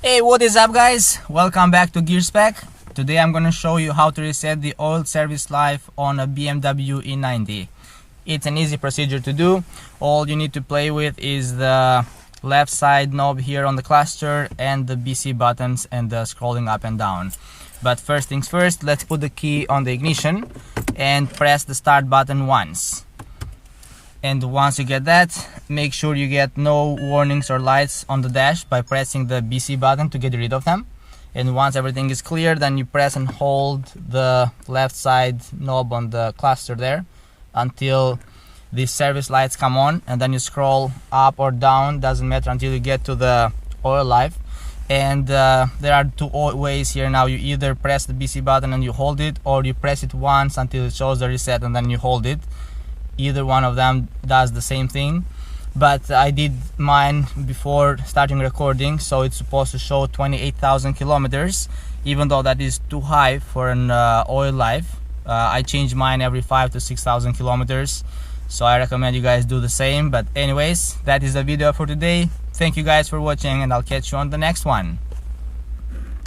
Hey, what is up guys? Welcome back to Gear Spec. Today I'm gonna show you how to reset the oil service life on a BMW E90. It's an easy procedure to do. All you need to play with is the left side knob here on the cluster and the BC buttons and the scrolling up and down. But first things first, let's put the key on the ignition and press the start button once. And once you get that, make sure you get no warnings or lights on the dash by pressing the BC button to get rid of them. And once everything is clear, then you press and hold the left side knob on the cluster there until the service lights come on, and then you scroll up or down, doesn't matter, until you get to the oil life. And there are two ways here now. You either press the BC button and you hold it, or you press it once until it shows the reset and then you hold it. Either one of them does the same thing, but I did mine before starting recording, so it's supposed to show 28,000 kilometers, even though that is too high for an oil life. I change mine every 5,000 to 6,000 kilometers, so I recommend you guys do the same. But anyways, that is the video for today. Thank you guys for watching, and I'll catch you on the next one.